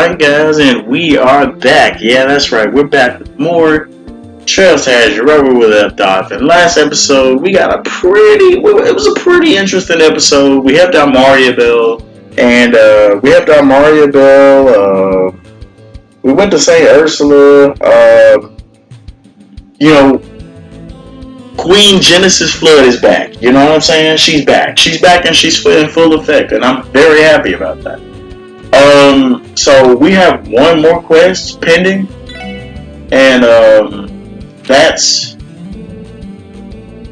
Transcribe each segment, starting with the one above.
Alright guys, and we are back. Yeah, that's right, we're back with more Trails to Azure, right where we left off. In last episode, it was a pretty interesting episode. We helped out Mario Bell, and we went to St. Ursula, you know, Queen Genesis Flood is back. You know what I'm saying? She's back. She's back and she's in full effect, and I'm very happy about that. So we have one more quest pending, and that's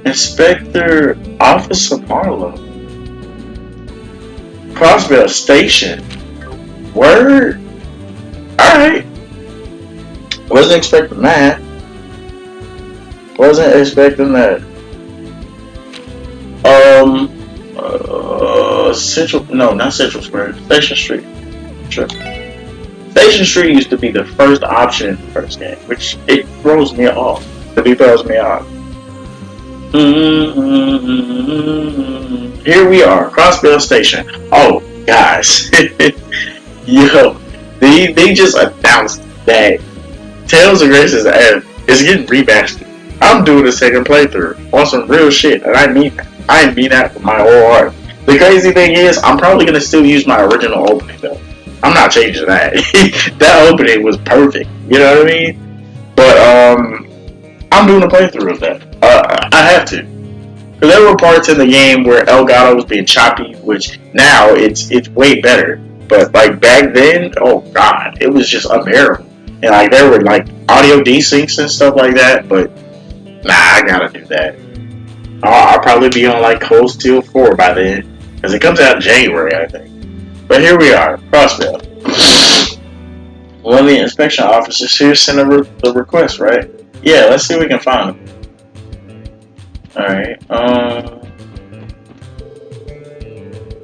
Inspector Officer Marlowe. Crossbell Station. Word? Alright. Wasn't expecting that. Wasn't expecting that. Not Central Square. Station Street. Sure. Station Street used to be the first option in the first game, which it throws me off. Here we are, Crossbell Station. Oh, guys. Yo, they just announced that Tales of Grace's app is getting remastered. I'm doing a second playthrough on some real shit, and I mean that with my whole heart. The crazy thing is, I'm probably gonna still use my original opening though. I'm not changing that. That opening was perfect. You know what I mean? But I'm doing a playthrough of that. I have to, because there were parts in the game where Elgato was being choppy, which now it's way better. But like back then, oh god, it was just unbearable. And like there were like audio desyncs and stuff like that. But nah, I gotta do that. I'll probably be on like Cold Steel 4 by then, because it comes out in January, I think. But here we are, Crossbell. One of the inspection officers here sent the request, right? Yeah, let's see if we can find them. Alright,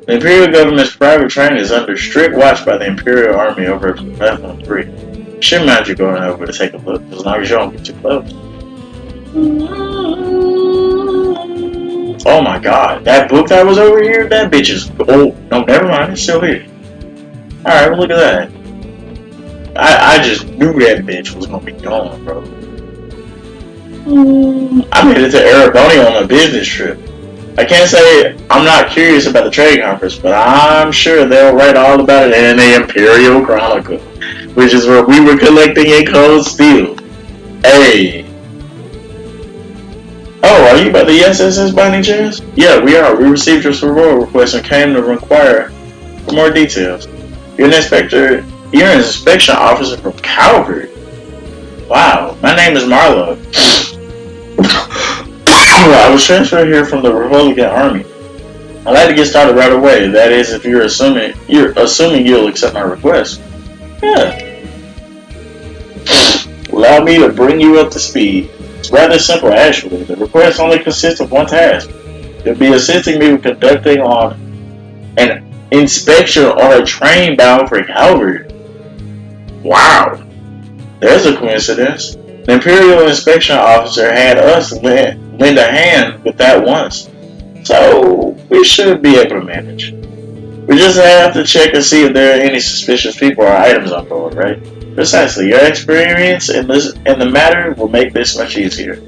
the Imperial government's private train is under strict watch by the Imperial Army over at Platform 3. Shouldn't mind you going over to take a look, as long as you don't get too close. Oh my god, that book that was over here, that bitch is... Oh, no, never mind, it's still here. Alright, well, look at that. I just knew that bitch was gonna be gone, bro. I'm headed to Erebony on a business trip. I can't say I'm not curious about the trade conference, but I'm sure they'll write all about it in the Imperial Chronicle, which is where we were collecting a Cold Steel. Hey. Oh, are you by the SSS by any chance? Yeah, we are. We received your survival request and came to inquire for more details. You're an inspection officer from Calvary. Wow, my name is Marlowe. I was transferred here from the Republican Army. I'd like to get started right away. That is, if you're assuming you'll accept my request. Yeah. Allow me to bring you up to speed. It's rather simple, actually. The request only consists of one task. You'll be assisting me with conducting on an inspection on a train bound for Calvary. Wow. There's a coincidence. The Imperial Inspection Officer had us lend a hand with that once. So, we should be able to manage. We just have to check and see if there are any suspicious people or items on board, right? Precisely. Your experience in the matter will make this much easier.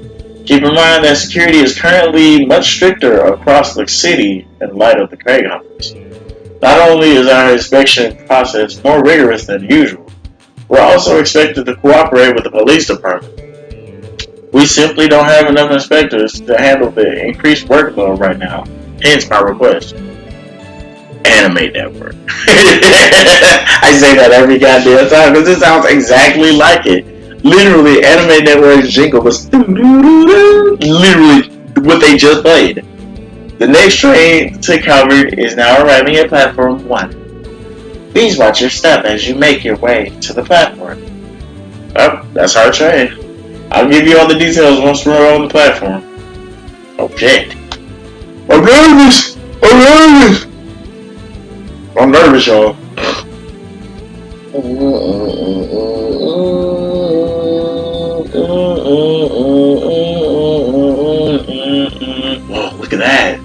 Keep in mind that security is currently much stricter across the city in light of the Craig Hunters. Not only is our inspection process more rigorous than usual, we're also expected to cooperate with the police department. We simply don't have enough inspectors to handle the increased workload right now, hence my request. Animate that word. I say that every goddamn time because it sounds exactly like it. Literally, Animate Network's jingle was literally what they just played. The next train to Calvary is now arriving at platform 1. Please watch your step as you make your way to the platform. Oh, that's our train. I'll give you all the details once we're on the platform. Okay. I'm nervous! I'm nervous, y'all. Whoa, look at that.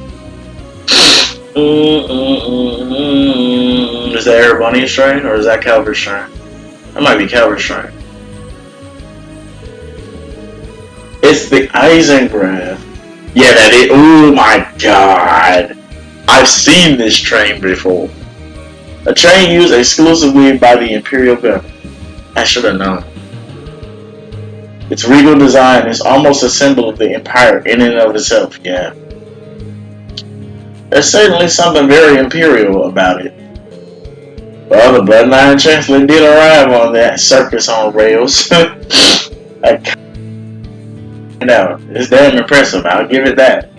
Is that Erebonian shrine or is that Calvary's shrine? That might be cavalry train. It's the Eisengraph. Yeah, that is. Oh my god. I've seen this train before. A train used exclusively by the Imperial government. I should have known. Its regal design is almost a symbol of the Empire in and of itself, yeah. There's certainly something very imperial about it. Well, the Bloodline Chancellor did arrive on that circus on rails. It's damn impressive, I'll give it that.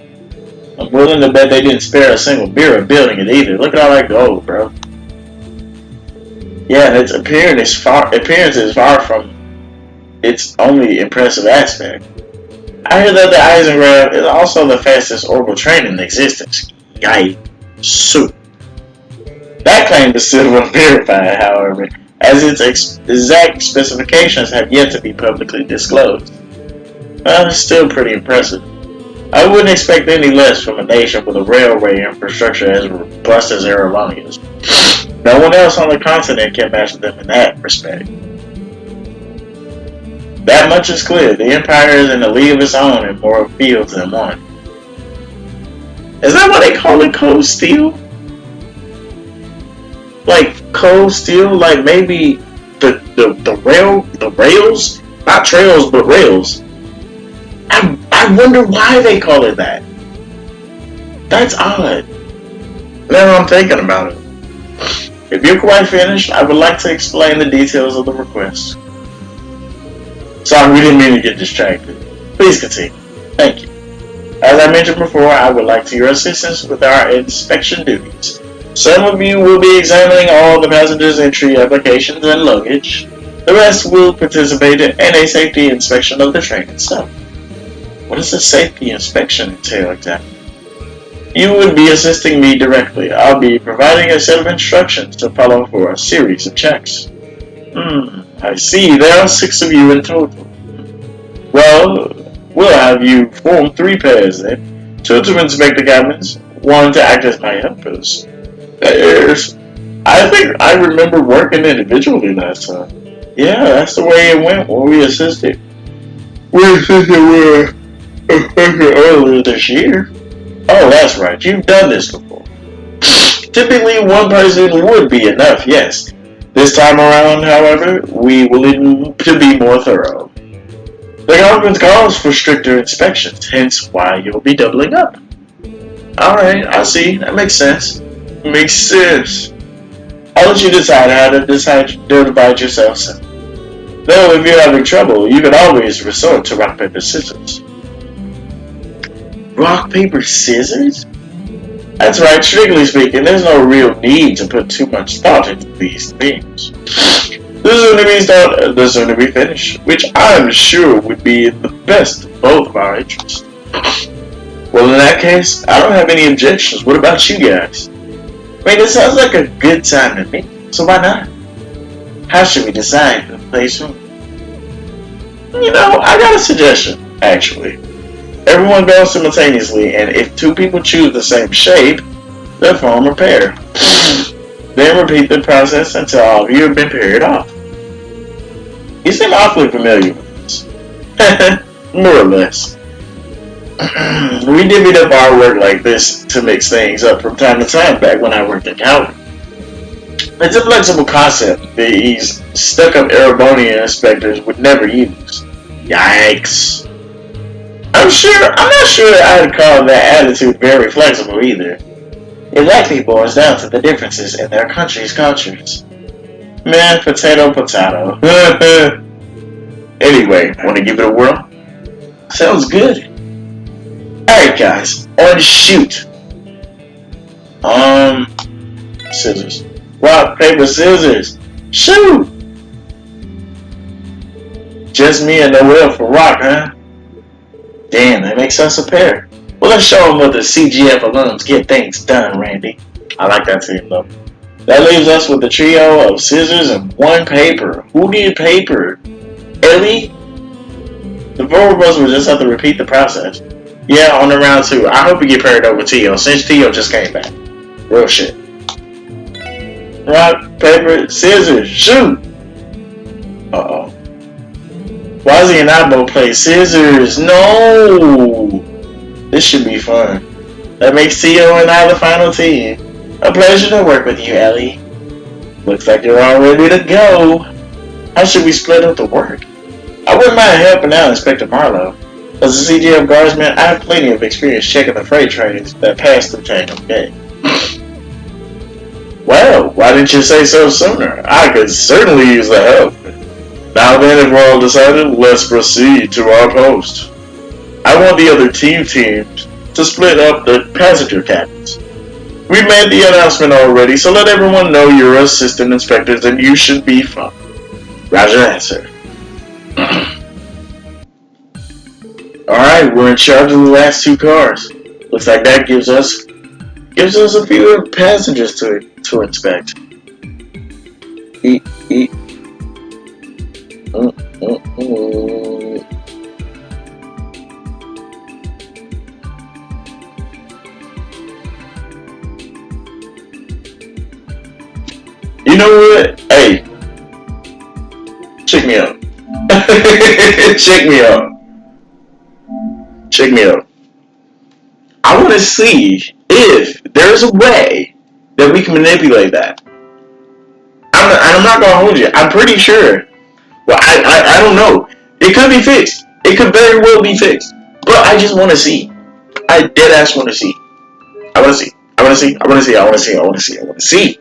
I'm willing to bet they didn't spare a single beer of building it either. Look at all that gold, bro. Yeah, and its appearance is far from its only impressive aspect. I hear that the Eisengraph is also the fastest orbital train in existence. Yikes. That claim is still unverified, however, as its exact specifications have yet to be publicly disclosed. It's still pretty impressive. I wouldn't expect any less from a nation with a railway infrastructure as robust as Arizonia's. No one else on the continent can match them in that respect. That much is clear. The Empire is in a league of its own in more fields than one. Is that what they call it, cold steel? Like cold steel? Like maybe the rails? Not trails, but rails. I wonder why they call it that. That's odd. Now I'm thinking about it. If you're quite finished, I would like to explain the details of the request. Sorry, we didn't mean to get distracted. Please continue. Thank you. As I mentioned before, I would like your assistance with our inspection duties. Some of you will be examining all the passengers' entry applications and luggage. The rest will participate in a safety inspection of the train itself. What does a safety inspection entail exactly? You would be assisting me directly. I'll be providing a set of instructions to follow for a series of checks. I see. There are 6 of you in total. Well, we'll have you form 3 pairs then. 2 to inspect the cabins, 1 to act as my helpers. I think I remember working individually last time. Yeah, that's the way it went when we assisted. Earlier this year. Oh, that's right. You've done this before. Typically, 1 person would be enough, yes. This time around, however, we will need to be more thorough. The government calls for stricter inspections, hence why you'll be doubling up. Alright, I see. That makes sense. Makes sense. I'll let you decide how to divide yourselves. Though, if you're having trouble, you can always resort to rock, paper, scissors. Rock, paper, scissors? That's right, strictly speaking, there's no real need to put too much thought into these things. The sooner we start, the sooner we finish, which I'm sure would be in the best of both of our interests. Well, in that case, I don't have any objections. What about you guys? I mean, it sounds like a good time to me, so why not? How should we decide to play soon? You know, I got a suggestion, actually. Everyone goes simultaneously, and if 2 people choose the same shape, they'll form a pair. Then repeat the process until all of you have been paired off. You seem awfully familiar with this. More or less. We divvied up our work like this to mix things up from time to time back when I worked at Calvin. It's a flexible concept these stuck-up Erebonian inspectors would never use. Yikes. I'm not sure I'd call that attitude very flexible either. It likely boils down to the differences in their country's cultures. Man, potato. Anyway, want to give it a whirl? Sounds good. Alright guys, on shoot. Scissors. Rock, paper, scissors. Shoot! Just me and Noel for rock, huh? Damn, that makes us a pair. Well, let's show them what the CGF alums get things done, Randy. I like that team, though. That leaves us with the trio of scissors and 1 paper. Who needed paper? Ellie? The 4 of us will just have to repeat the process. Yeah, on the round 2. I hope we get paired up with Tio, since Tio just came back. Real shit. Rock, paper, scissors, shoot! Uh-oh. Wazzy and I both play scissors. No! This should be fun. That makes Tio and I the final team. A pleasure to work with you, Ellie. Looks like you're all ready to go. How should we split up the work? I wouldn't mind helping out Inspector Marlowe. As a CGF guardsman, I have plenty of experience checking the freight trains that pass through Tango Gate. Well, why didn't you say so sooner? I could certainly use the help. Now then, if we're all decided, let's proceed to our post. I want the other teams to split up the passenger cabins. We made the announcement already, so let everyone know you're assistant inspectors and you should be fine. Roger that, sir. Alright, we're in charge of the last 2 cars. Looks like that gives us a few passengers to inspect. You know what? Hey, check me out. Check me out. Check me out. I want to see if there's a way that we can manipulate that. I'm not gonna hold you. I'm pretty sure. Well, I don't know. It could be fixed. It could very well be fixed. But I just want to see. I dead ass want to see. I want to see. I want to see. I want to see. I want to see. I want to see. I want to see.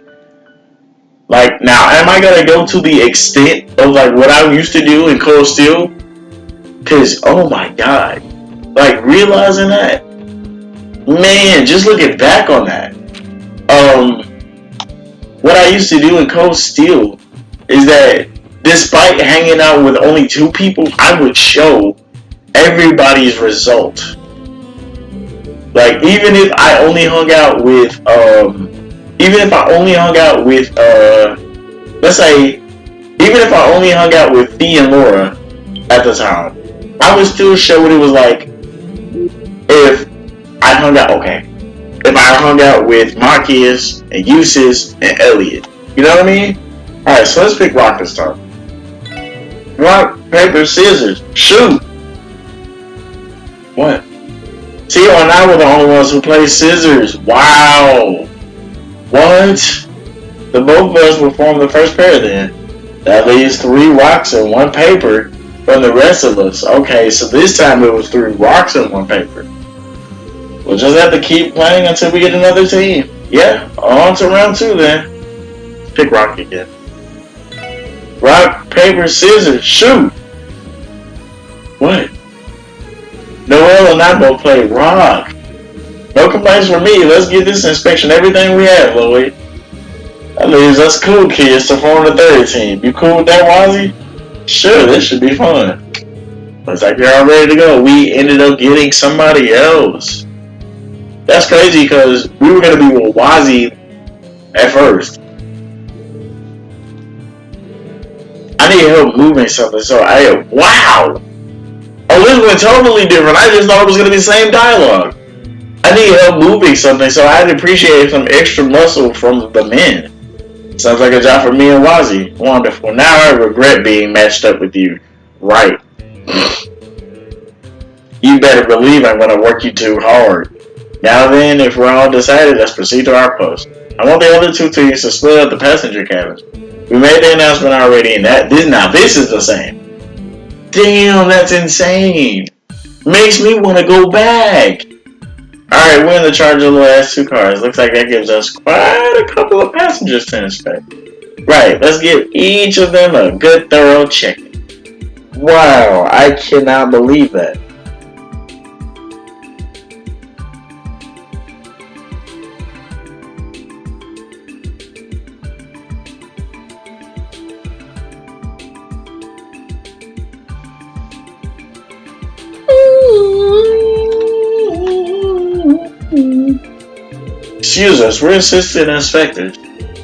Like, now, am I gonna go to the extent of like what I used to do in Cold Steel? Cause oh my god, like realizing that, man, just looking back on that, what I used to do in Cold Steel is that despite hanging out with only 2 people, I would show everybody's result. Like even if I only hung out with let's say, even if I only hung out with Thea and Laura at the time, I would still show what it was like if I hung out with Marcus and Eustace and Elliot. You know what I mean? Alright, so let's pick rock this time. Rock, paper, scissors, shoot! What? Tio and I were the only ones who played scissors. Wow! What? The both of us will form the first pair then. That leaves 3 rocks and 1 paper from the rest of us. Okay, so this time it was 3 rocks and 1 paper. We'll just have to keep playing until we get another team. Yeah, on to round 2 then. Pick rock again. Rock, paper, scissors, shoot! What? Noel and I both played rock. No complaints from me. Let's give this inspection everything we have, Lloyd. That leaves us cool kids to form the 3rd team. You cool with that, Wazzy? Sure, this should be fun. Looks like you're all ready to go. We ended up getting somebody else. That's crazy because we were going to be with Wazzy at first. I need help moving something, so wow! Oh, this went totally different. I just thought it was going to be the same dialogue. I need help moving something, so I'd appreciate some extra muscle from the men. Sounds like a job for me and Wazzy. Wonderful. Now I regret being matched up with you. Right. You better believe I'm going to work you too hard. Now then, if we're all decided, let's proceed to our post. I want the other 2 teams to split up the passenger cabins. We made the announcement already, and this is the same. Damn, that's insane. Makes me want to go back. Alright, we're in the charge of the last 2 cars. Looks like that gives us quite a couple of passengers to inspect. Right, let's give each of them a good thorough check. Wow, I cannot believe that. Excuse us, we're assistant inspectors.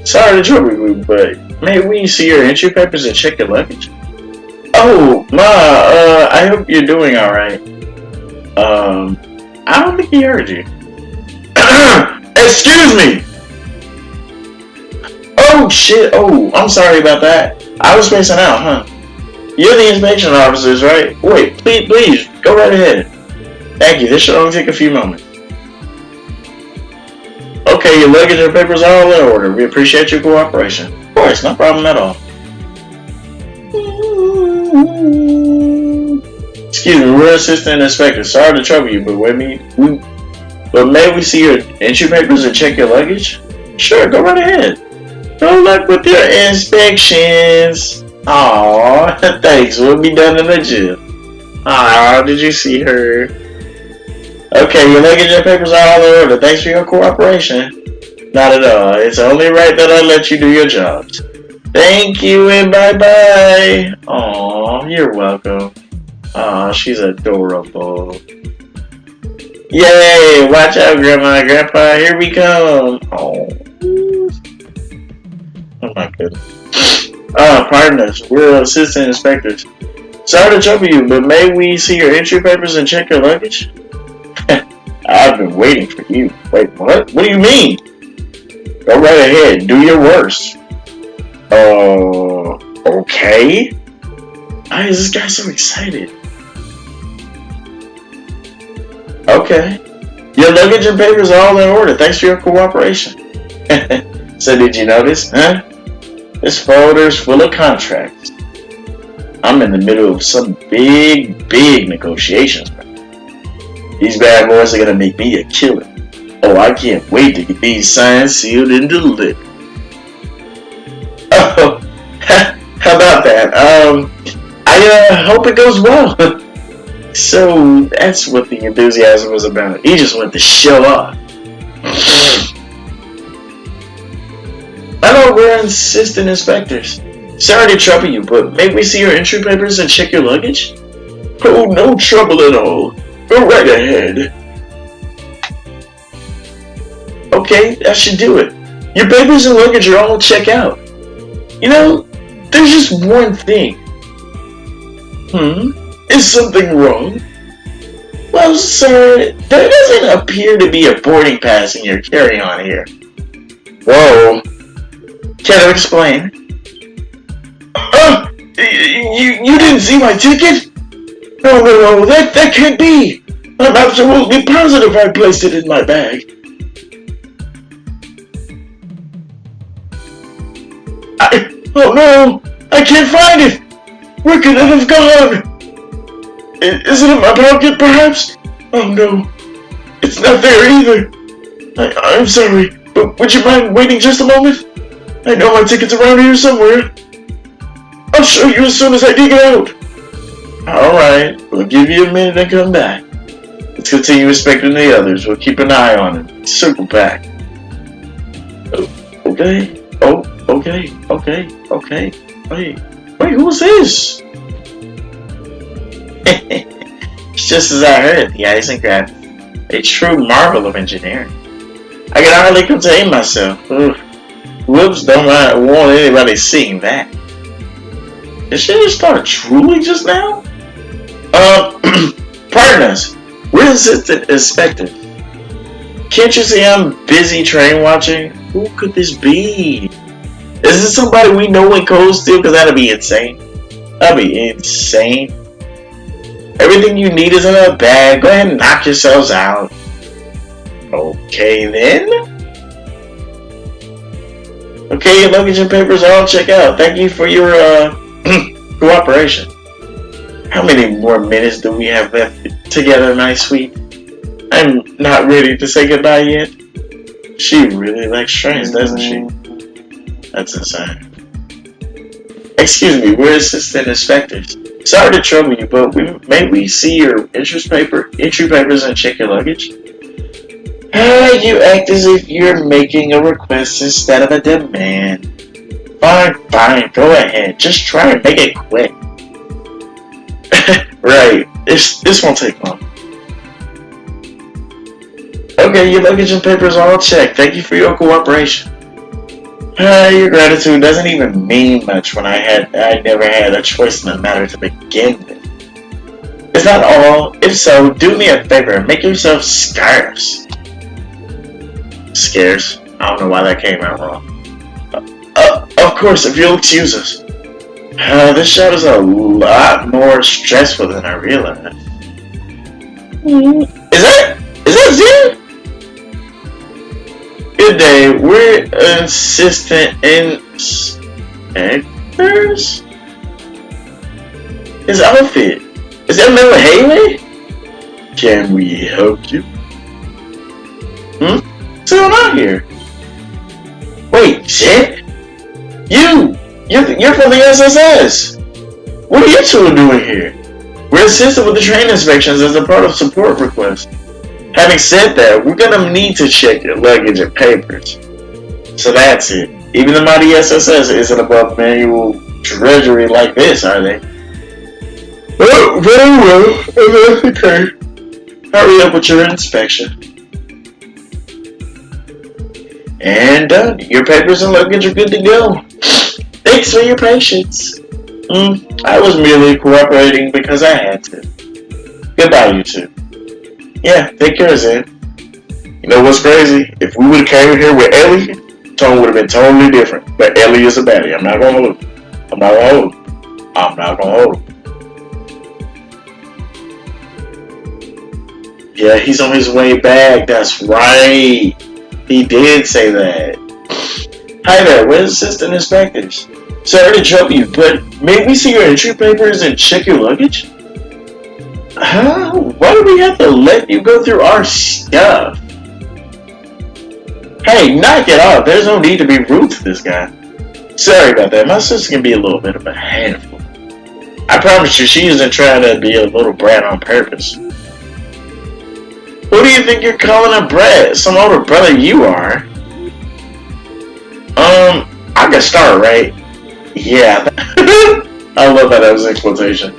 Sorry to trouble you, but may we see your entry papers and check your luggage? Oh, Ma, I hope you're doing alright. I don't think he heard you. Excuse me! Oh, shit, oh, I'm sorry about that. I was spacing out, huh? You're the inspection officers, right? Wait, please, go right ahead. Thank you. This should only take a few moments. Okay, your luggage and papers are all in order. We appreciate your cooperation. Of course, no problem at all. Excuse me, we're assistant inspector. Sorry to trouble you, but may we see your entry papers and check your luggage? Sure, go right ahead. Good luck with your inspections. Aww, thanks. We'll be done in a jiff. Aww, did you see her? Okay, your luggage and papers are all in order. Thanks for your cooperation. Not at all. It's only right that I let you do your jobs. Thank you and bye-bye. Aww, you're welcome. Aw, she's adorable. Yay! Watch out, Grandma and Grandpa. Here we come. Oh my goodness. Pardon us. We're assistant inspectors. Sorry to trouble you, but may we see your entry papers and check your luggage? I've been waiting for you. Wait, what? What do you mean? Go right ahead. Do your worst. Okay. Why is this guy so excited? Okay. Your luggage and papers are all in order. Thanks for your cooperation. So did you notice, huh? This folder's full of contracts. I'm in the middle of some big negotiations. These bad boys are gonna make me a killer. Oh, I can't wait to get these signs sealed and delivered. Oh, how about that? I hope it goes well. So that's what the enthusiasm was about. He just wanted to show off. Hello, we're assistant inspectors. Sorry to trouble you, but may we see your entry papers and check your luggage? Oh, no trouble at all. Go right ahead. Okay, that should do it. Your papers and luggage are all checked out. You know, there's just one thing. Is something wrong? Well, sir, there doesn't appear to be a boarding pass in your carry-on here. Whoa. Can I explain? You didn't see my ticket? No, that can't be. I'm absolutely positive I placed it in my bag. Oh no, I can't find it. Where could it have gone? Is it in my pocket, perhaps? Oh no, it's not there either. I'm sorry, but would you mind waiting just a moment? I know my ticket's around here somewhere. I'll show you as soon as I dig it out. Alright, we'll give you a minute and come back. Let's continue inspecting the others. We'll keep an eye on him. Circle back. Okay. Okay. Wait, who's this? It's just as I heard, the ice and graphics. A true marvel of engineering. I can hardly contain myself. Oof. Whoops, don't want anybody seeing that. Did she just start drooling just now? Pardon us. We're assistant inspectors. Can't you see I'm busy train watching? Who could this be? Is this somebody we know in Cold Steel? Because that'd be insane. That'd be insane. Everything you need is in a bag. Go ahead and knock yourselves out. Okay then. Okay, your luggage and papers are all checked out. Thank you for your cooperation. How many more minutes do we have left together, my sweet? I'm not ready to say goodbye yet. She really likes trains, doesn't she? That's insane. Excuse me, we're assistant inspectors. Sorry to trouble you, but may we see your entry papers and check your luggage? You act as if you're making a request instead of a demand. Fine, go ahead. Just try and make it quick. Right, this won't take long. Okay, your luggage and papers are all checked. Thank you for your cooperation. Your gratitude doesn't even mean much when I never had a choice in the matter to begin with. Is that all? If so, do me a favor and make yourself scarce. Scarce? I don't know why that came out wrong. Of course, if you'll excuse us. This job is a lot more stressful than I realized. Is that Zero? Good day. We're assistant inspectors. His outfit. Is that Miller Haley? Can we help you? What's going on here? Wait, shit! You're from the SSS! What are you two doing here? We're assisting with the train inspections as a part of support requests. Having said that, we're gonna need to check your luggage and papers. So that's it. Even the mighty SSS isn't above manual drudgery like this, are they? Oh, very well. Okay. Hurry up with your inspection. And done. Your papers and luggage are good to go. Thanks for your patience. I was merely cooperating because I had to. Goodbye, you two. Yeah, take care, Zen. You know what's crazy? If we would have came here with Ellie, tone would have been totally different. But Ellie is a baddie. I'm not gonna hold him. Yeah, he's on his way back. That's right. He did say that. Hi there, we're assistant inspectors. Sorry to trouble you, but may we see your entry papers and check your luggage? Huh? Why do we have to let you go through our stuff? Hey, knock it off. There's no need to be rude to this guy. Sorry about that. My sister can be a little bit of a handful. I promise you, she isn't trying to be a little brat on purpose. Who do you think you're calling a brat? Some older brother you are. I can start, right? Yeah. I love how that was in quotation.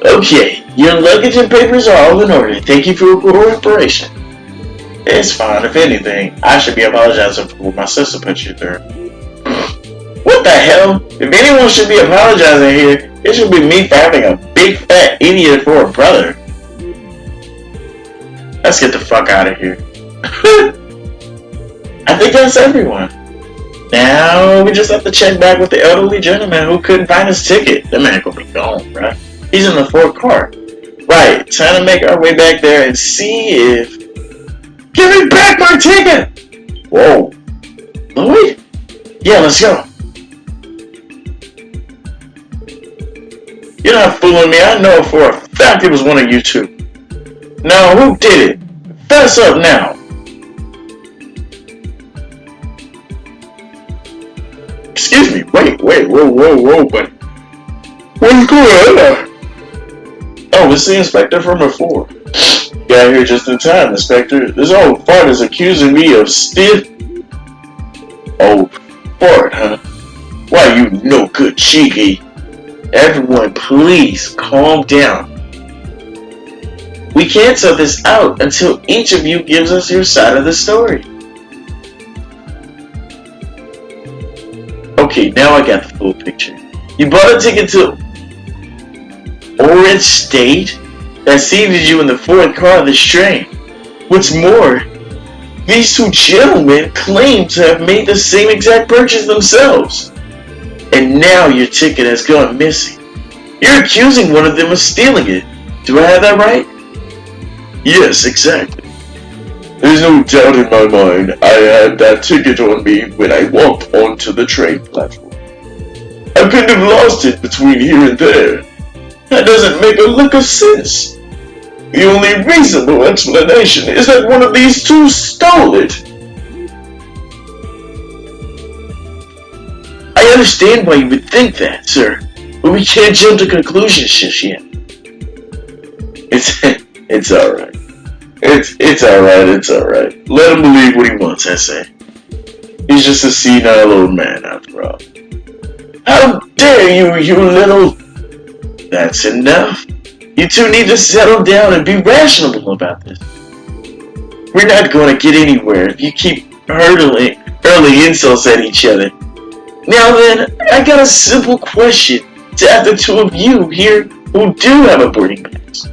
Okay, your luggage and papers are all in order. Thank you for your cooperation. It's fine. If anything, I should be apologizing for what my sister put you through. What the hell? If anyone should be apologizing here, it should be me for having a big fat idiot for a brother. Let's get the fuck out of here. I think that's everyone. Now we just have to check back with the elderly gentleman who couldn't find his ticket. The man gonna be gone, right? He's in the fourth car. Right, time to make our way back there and see if... Give me back my ticket! Whoa. Lloyd? Yeah, let's go. You're not fooling me. I know for a fact it was one of you two. Now, who did it? Fess up now. Excuse me. Wait. Whoa, but... What's going on? Oh, it's the inspector from before. Got here just in time, Inspector. This old fart is accusing me of stiff... Old fart, huh? Why, you no good cheeky. Everyone, please calm down. We can't sort this out until each of you gives us your side of the story. Okay, now I got the full picture. You bought a ticket to Orange State that seated you in the fourth car of this train. What's more, these two gentlemen claim to have made the same exact purchase themselves. And now your ticket has gone missing. You're accusing one of them of stealing it. Do I have that right? Yes, exactly. There's no doubt in my mind I had that ticket on me when I walked onto the train platform. I couldn't have lost it between here and there. That doesn't make a lick of sense. The only reasonable explanation is that one of these two stole it. I understand why you would think that, sir, but we can't jump to conclusions just yet. It's alright. It's alright. Let him believe what he wants, I say. He's just a senile old man, after all. How dare you little... That's enough. You two need to settle down and be rational about this. We're not going to get anywhere if you keep hurling insults at each other. Now then, I got a simple question to ask the two of you here who do have a boarding pass.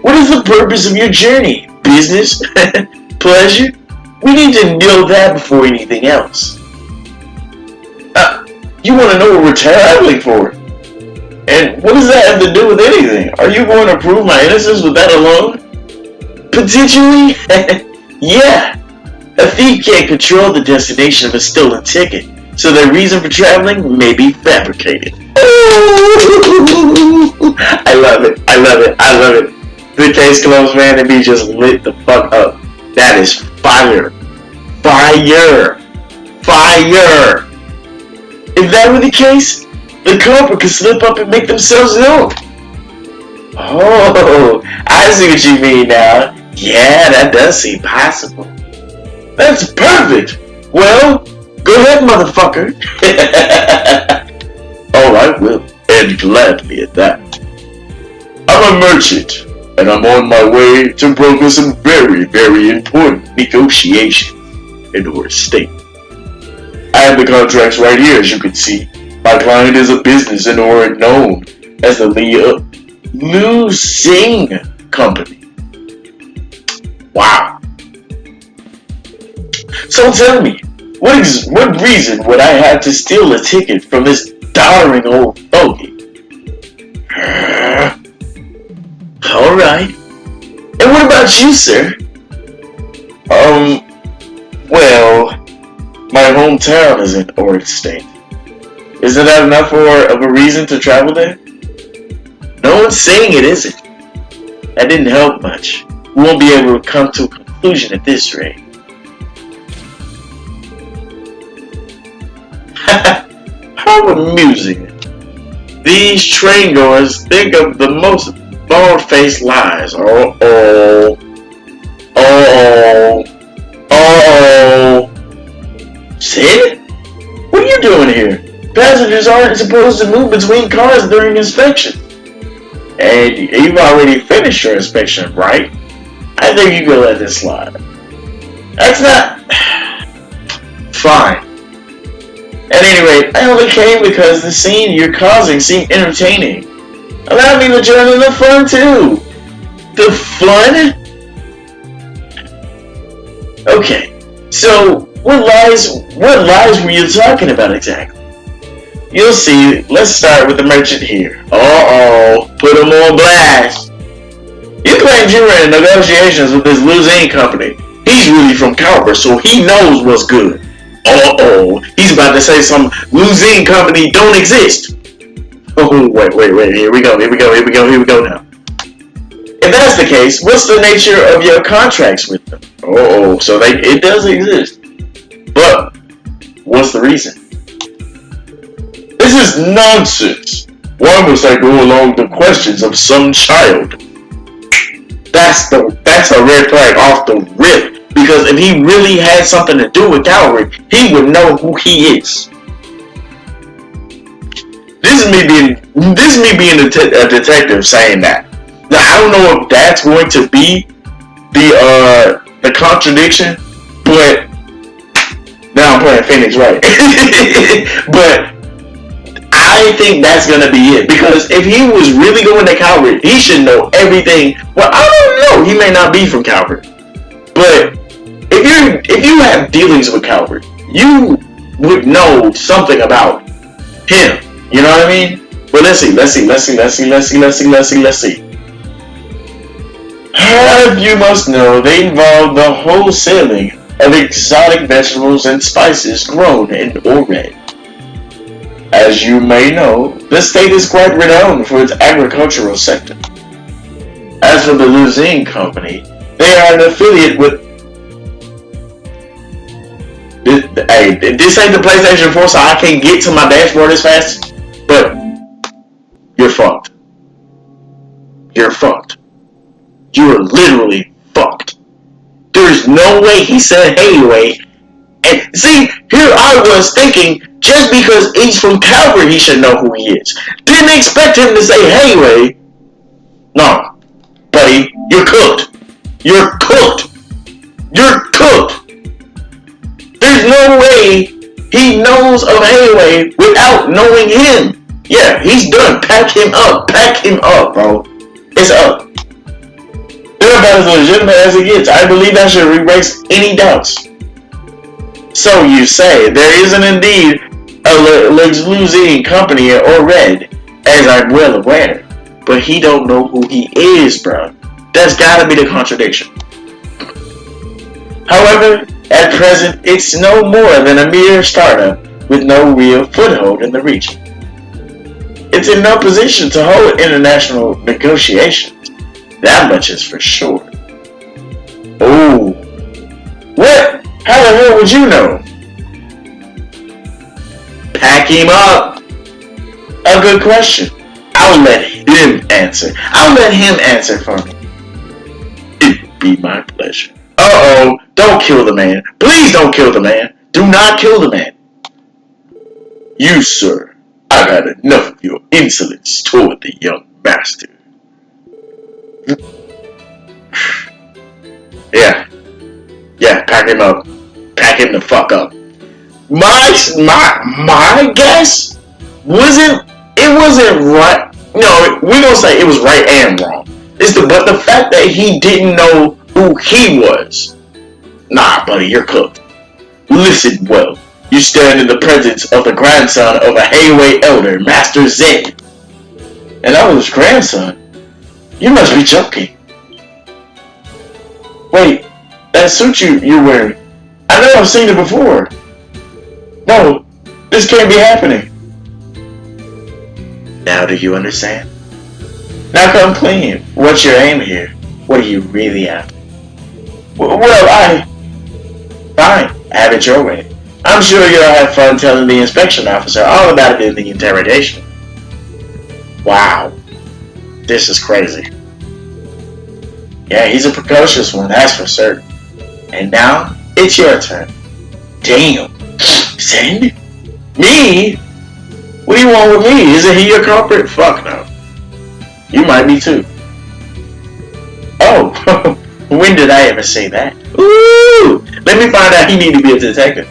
What is the purpose of your journey? Business? Pleasure? We need to know that before anything else. You want to know what we're traveling for? And what does that have to do with anything? Are you going to prove my innocence with that alone? Potentially? Yeah. A thief can't control the destination of a stolen ticket, so their reason for traveling may be fabricated. Ooh, I love it. I love it. I love it. The case closed, man, and be just lit the fuck up. That is fire. Fire. Fire. If that were the case, the culprit could slip up and make themselves known. Oh, I see what you mean now. Yeah, that does seem possible. That's perfect. Well, go ahead, motherfucker. Oh, I will, and gladly at that. I'm a merchant, and I'm on my way to broker some very, very important negotiations in our estate. I have the contracts right here, as you can see. My client is a business in Oregon known as the Liu Sing Company. Wow. So tell me, what reason would I have to steal a ticket from this darling old fogey? Alright. And what about you, sir? Well, my hometown is in Oregon State. Isn't that enough of a reason to travel there? No one's saying it isn't. That didn't help much. We won't be able to come to a conclusion at this rate. How amusing. These train goers think of the most bald-faced lies. Uh-oh. Sid? What are you doing here? Passengers aren't supposed to move between cars during inspection. And you've already finished your inspection, right? I think you can let this slide. That's not... Fine. At any rate, I only came because the scene you're causing seemed entertaining. Allow me to join in the fun too. The fun? Okay, so what lies were you talking about exactly? You'll see. Let's start with the merchant here. Uh-oh, put him on blast. You claimed you were in negotiations with this Luzine company. He's really from Calvert, so he knows what's good. Uh-oh, he's about to say some Luzine company don't exist. Oh, wait, here we go now. If that's the case, what's the nature of your contracts with them? Uh-oh, so it does exist. But, what's the reason? This is nonsense. Why must I go along the questions of some child? That's a red flag off the rip. Because if he really had something to do with Calvary, he would know who he is. This is me being a detective saying that. Now I don't know if that's going to be the contradiction, but now I'm playing Phoenix right. But I think that's gonna be it, because if he was really going to Calvary, he should know everything. Well, I don't know. He may not be from Calvary, but if you have dealings with Calvary, you would know something about him. You know what I mean? But let's see. As you must know, they involve the wholesaling of exotic vegetables and spices grown in Oregon. As you may know, the state is quite renowned for its agricultural sector. As for the Luzine Company, they are an affiliate with... This ain't the PlayStation 4, so I can't get to my dashboard as fast. But you're fucked. You're fucked. You're literally fucked. There's no way he said anyway. And see, here I was thinking, just because he's from Calvary, he should know who he is. Didn't expect him to say anyway. No, buddy, you're cooked. You're cooked. You're cooked. There's no way he knows of Hayway without knowing him. Yeah, he's done. Pack him up. Pack him up, bro. It's up. They're about as legitimate as it gets. I believe that should erase any doubts. So you say, there isn't indeed a limousine company or red, as I'm well aware. But he don't know who he is, bro. That's gotta be the contradiction. However, at present, it's no more than a mere startup with no real foothold in the region. It's in no position to hold international negotiations. That much is for sure. Oh. What? How the hell would you know? Pack him up. A good question. I'll let him answer. I'll let him answer for me. It'd be my pleasure. Uh-oh. Don't kill the man. Please don't kill the man. Do not kill the man. You, sir. I've had enough of your insolence toward the young master. Yeah, pack him up. Pack him the fuck up. My guess wasn't right. No, we gonna say it was right and wrong. But the fact that he didn't know who he was. Nah, buddy, you're cooked. Listen well. You stand in the presence of the grandson of a Hayway elder, Master Zen. And I was his grandson. You must be joking. Wait, that suit you're wearing. I know I've seen it before. No, this can't be happening. Now do you understand? Now come clean. What's your aim here? What are you really after? Well, Fine, have it your way. I'm sure you'll have fun telling the inspection officer all about it in the interrogation. Wow. This is crazy. Yeah, he's a precocious one, that's for certain. And now, it's your turn. Damn. Zen? Me? What do you want with me? Isn't he your culprit? Fuck no. You might be too. Oh, when did I ever say that? Ooh! Let me find out he need to be a detective.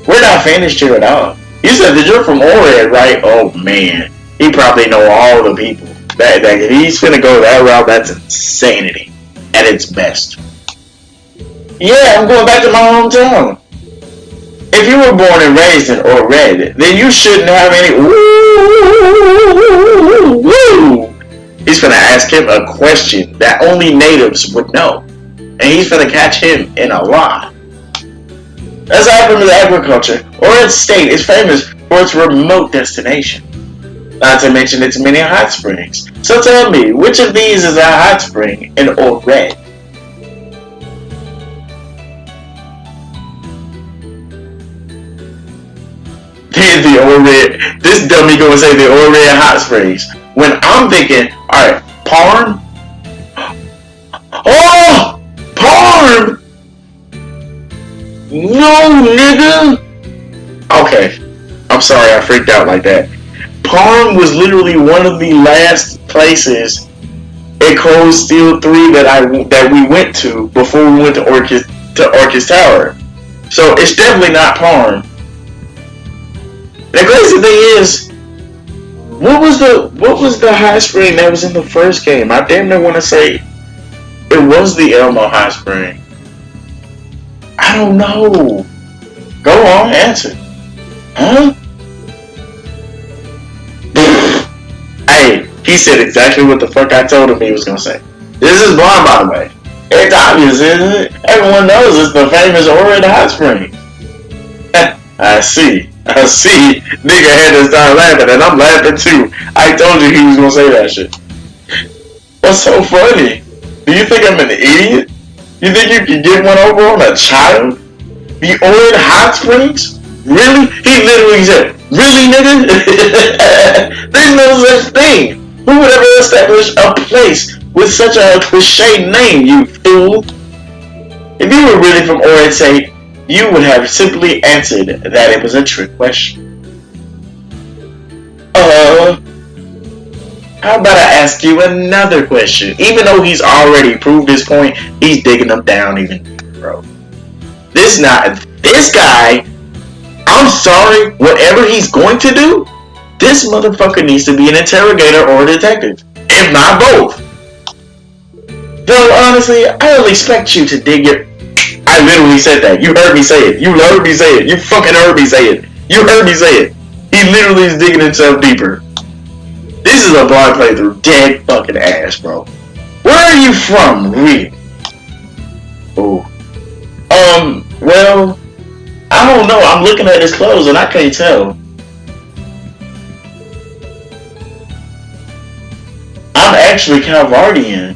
We're not finished here at all. You said that you're from Orred, right? Oh man, he probably know all the people. That if he's finna go that route, that's insanity at its best. Yeah, I'm going back to my hometown. If you were born and raised in Orred, then you shouldn't have any. Woo! He's finna ask him a question that only natives would know, and he's finna catch him in a lie. Aside from his agriculture, Orred State is famous for its remote destination. Not to mention its many hot springs. So tell me, which of these is a hot spring in Orred? The Orred. This dummy gonna say the Orred hot springs. When I'm thinking, alright, Parm? Oh! Parm! No, nigga! Okay. I'm sorry I freaked out like that. Parm was literally one of the last places at Cold Steel 3 that we went to before we went to Orchis Tower. So it's definitely not Parm. The crazy thing is, what was the high spring that was in the first game? I damn near want to say it was the Elmo High Spring. I don't know. Go on, answer. Huh? Hey, he said exactly what the fuck I told him he was gonna say. This is blind, by the way. It's obvious, isn't it? Everyone knows it's the famous Orred Hot Spring. I see. Nigga had to start laughing, and I'm laughing too. I told you he was gonna say that shit. What's so funny? Do you think I'm an idiot? You think you can get one over on a child? The Orred Hot Springs? Really? He literally said, really, nigga? There's no such thing. Who would ever establish a place with such a cliche name, you fool? If you were really from Orred State, you would have simply answered that it was a trick question. How about I ask you another question? Even though he's already proved his point, he's digging them down even deeper, bro. This guy, I'm sorry, whatever he's going to do, this motherfucker needs to be an interrogator or a detective. If not both. Though, honestly, I don't expect you to dig your... I literally said that. You heard me say it. You heard me say it. You fucking heard me say it. You heard me say it. He literally is digging himself deeper. This is a blind playthrough. Dead fucking ass, bro. Where are you from, really? Oh. Well, I don't know. I'm looking at his clothes and I can't tell. I'm actually Calvardian.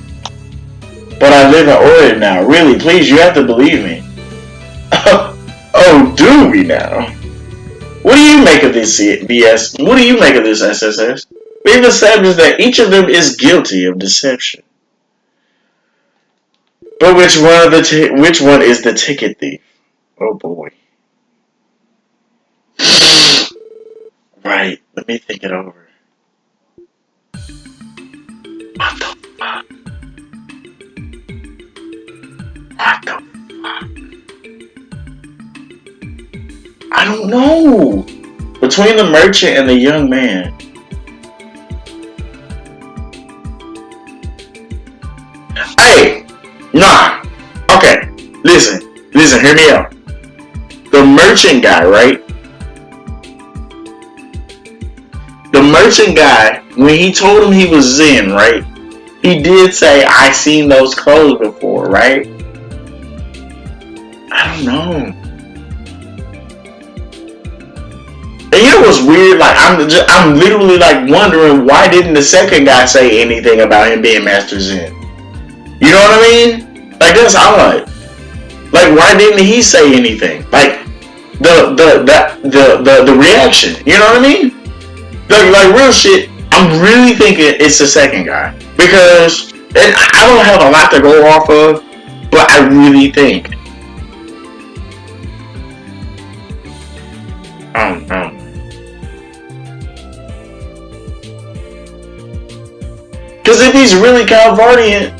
But I live in Oregon now. Really, please, you have to believe me. Oh, do we now? What do you make of this BS? What do you make of this SSS? We've established that each of them is guilty of deception. But which one is the ticket thief? Oh boy. Right, let me think it over. What the fuck? What the fuck? I don't know. Between the merchant and the young man. Hey! Nah. Okay. Listen, hear me out. The merchant guy, right? The merchant guy, when he told him he was Zen, right? He did say, I seen those clothes before, right? I don't know. And you know what's weird? Like, I'm literally like wondering, why didn't the second guy say anything about him being Master Zen? You know what I mean? Like, that's odd. Like, why didn't he say anything? Like, the reaction. You know what I mean? Like real shit. I'm really thinking it's the second guy because I don't have a lot to go off of, but I really think. I don't know. Because if he's really Calvardian,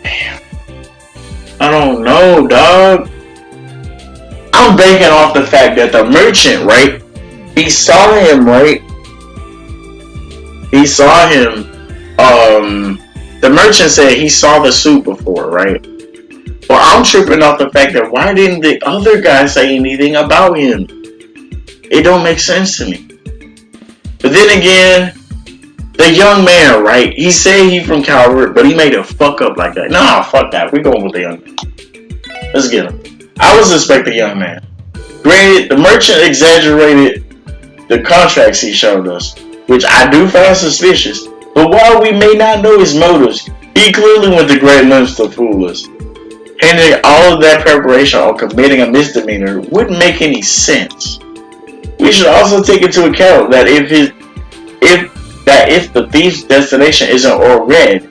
damn, I don't know, dog. I'm banking off the fact that the merchant, right? He saw him, right? He saw him. The merchant said he saw the suit before, right? Well, I'm tripping off the fact that why didn't the other guy say anything about him? It don't make sense to me. But then again, the young man, right? He said he from Calvert, but he made a fuck up like that. Nah, fuck that. We going with the young man. Let's get him. I was expecting the young man. Granted, the merchant exaggerated the contracts he showed us, which I do find suspicious. But while we may not know his motives, he clearly went to great lengths to fool us. Hindering all of that preparation on committing a misdemeanor wouldn't make any sense. We should also take into account that if the thief's destination isn't all red,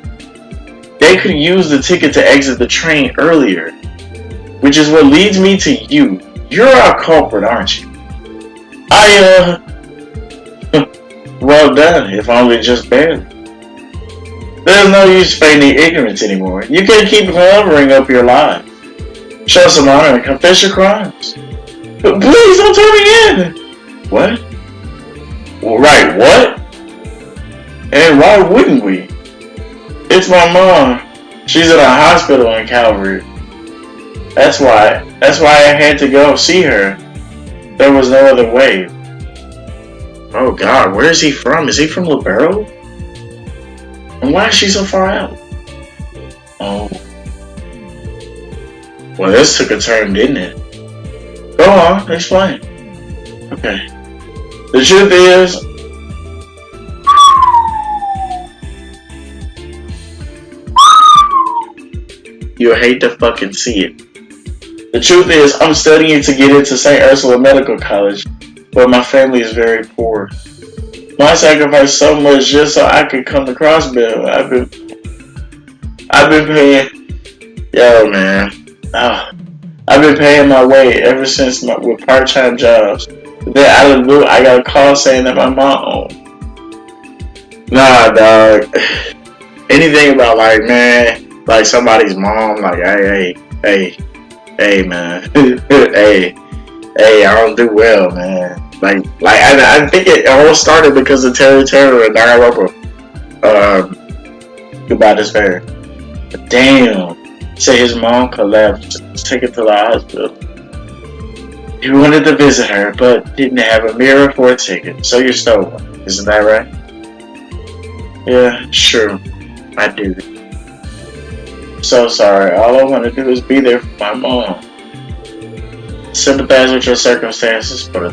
they could use the ticket to exit the train earlier. Which is what leads me to you. You're our culprit, aren't you? Well done, if only just barely. There's no use feigning ignorance anymore. You can't keep covering up your lies. Show some honor and confess your crimes. But please don't turn me in. What? Well, right, what? And why wouldn't we? It's my mom. She's in a hospital in Calvary. That's why I had to go see her. There was no other way. Oh God, where is he from? Is he from Libero? And why is she so far out? Oh. Well, this took a turn, didn't it? Go on, explain. Okay. The truth is, you'll hate to fucking see it. The truth is, I'm studying to get into St. Ursula Medical College, but my family is very poor. I sacrificed so much just so I could come to Crossbell. I've been paying, yo man, I've been paying my way ever since with part-time jobs. Then out of the blue, I got a call saying that my mom owned. Nah, dog. Anything about like, man, like somebody's mom, like, hey, man, hey, I don't do well, man. Like I think it all started because of Terror and Nagaropa. Goodbye Despair. But damn, say his mom collapsed, take it to the hospital. You wanted to visit her, but didn't have a mirror for a ticket, so you stole one. Isn't that right? Yeah, sure. I do. So sorry. All I want to do is be there for my mom. Sympathize with your circumstances, but a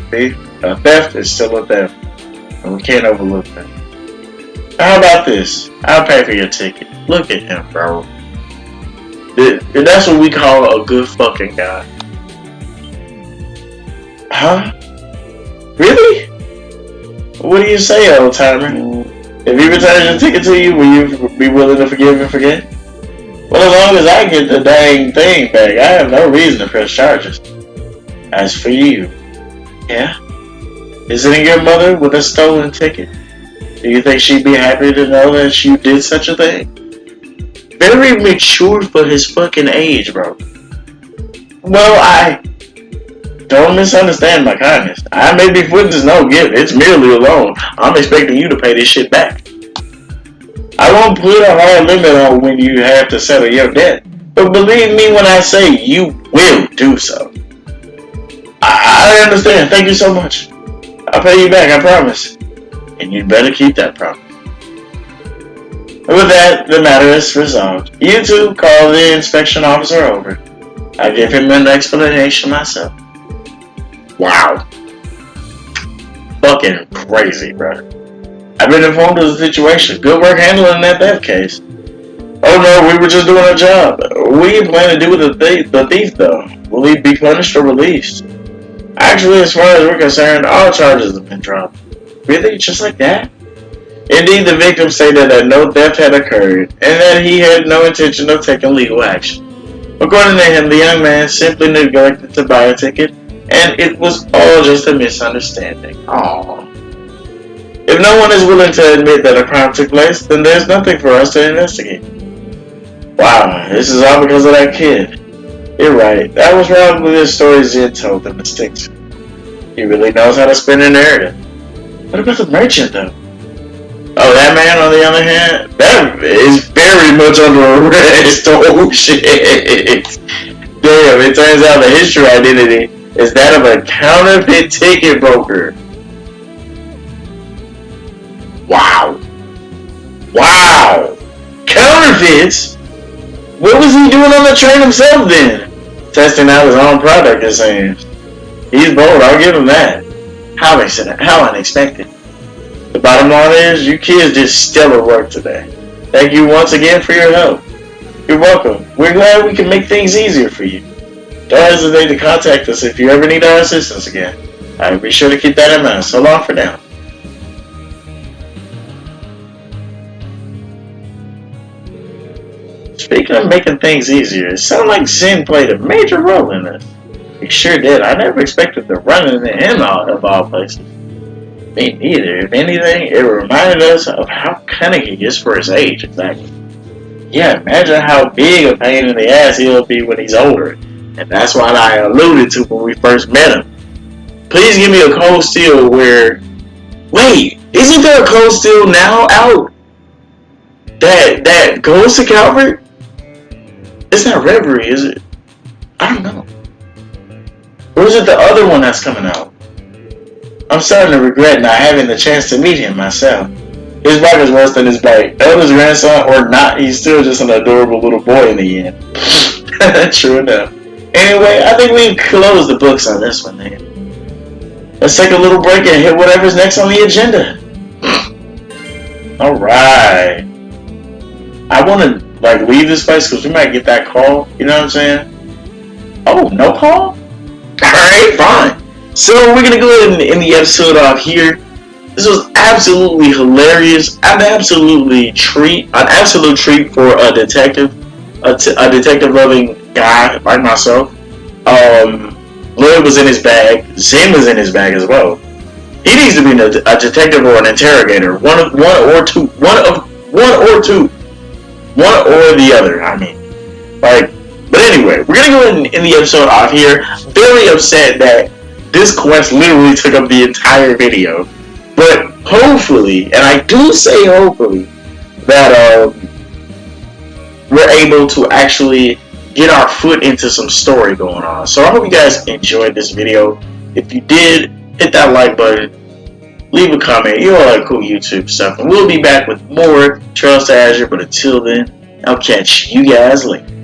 theft is still a theft, and we can't overlook that. How about this? I'll pay for your ticket. Look at him, bro. That's what we call a good fucking guy. Huh? Really? What do you say, old timer? If he returns your ticket to you, will you be willing to forgive and forget? Well, as long as I get the dang thing back, I have no reason to press charges. As for you, yeah? Visiting your mother with a stolen ticket? Do you think she'd be happy to know that you did such a thing? Very mature for his fucking age, bro. Well, I don't misunderstand my kindness. I may be footing this no gift. It's merely a loan. I'm expecting you to pay this shit back. I won't put a hard limit on when you have to settle your debt, but believe me when I say you will do so. I understand. Thank you so much. I'll pay you back, I promise. And you'd better keep that promise. With that, the matter is resolved. You two call the inspection officer over. I give him an explanation myself. Wow. Fucking crazy, bro. I've been informed of the situation. Good work handling that theft case. Oh no, we were just doing our job. What do you plan to do with the thief though? Will he be punished or released? Actually, as far as we're concerned, all charges have been dropped. Really? Just like that? Indeed, the victim stated that no theft had occurred and that he had no intention of taking legal action. According to him, the young man simply neglected to buy a ticket, and it was all just a misunderstanding. Aww. If no one is willing to admit that a crime took place, then there's nothing for us to investigate. Wow, this is all because of that kid. You're right, that was probably the story Zed told them to stick to. He really knows how to spin a narrative. What about the merchant, though? Oh, that man, on the other hand, that is very much under arrest. Oh, shit. Damn, it turns out the history identity is that of a counterfeit ticket broker. Wow. Wow. Counterfeits? What was he doing on the train himself then? Testing out his own product, it seems. He's bold, I'll give him that. How unexpected. The bottom line is, you kids did stellar work today. Thank you once again for your help. You're welcome. We're glad we can make things easier for you. Don't hesitate to contact us if you ever need our assistance again. I'll be sure to keep that in mind. So long for now. Speaking of making things easier, it sounds like Zen played a major role in this. He sure did. I never expected to run into him of all places. Me neither. If anything, it reminded us of how cunning he is for his age, exactly. Yeah, imagine how big a pain in the ass he'll be when he's older. And that's what I alluded to when we first met him. Please give me a Cold Steel where... Wait, isn't there a Cold Steel now out? That goes to Calvert? It's not Reverie, is it? I don't know. Or is it the other one that's coming out? I'm starting to regret not having the chance to meet him myself. His back is worse than his bite. Eldest grandson or not, he's still just an adorable little boy in the end. True enough. Anyway, I think we can close the books on this one then. Let's take a little break and hit whatever's next on the agenda. Alright. I want to leave this place because we might get that call. You know what I'm saying? Oh, no call? Alright, fine. So we're going to go ahead and end the episode off here. This was absolutely hilarious. An absolute treat for a detective loving guy like myself. Lloyd was in his bag. Zen was in his bag as well. He needs to be a detective or an interrogator. One or the other. I mean, But anyway, we're gonna go ahead and end the episode off here. Very upset that this quest literally took up the entire video. But hopefully, and I do say hopefully, that we're able to actually get our foot into some story going on. So I hope you guys enjoyed this video. If you did, hit that like button, leave a comment, you all that cool YouTube stuff, and we'll be back with more Trails to Azure. But until then, I'll catch you guys later.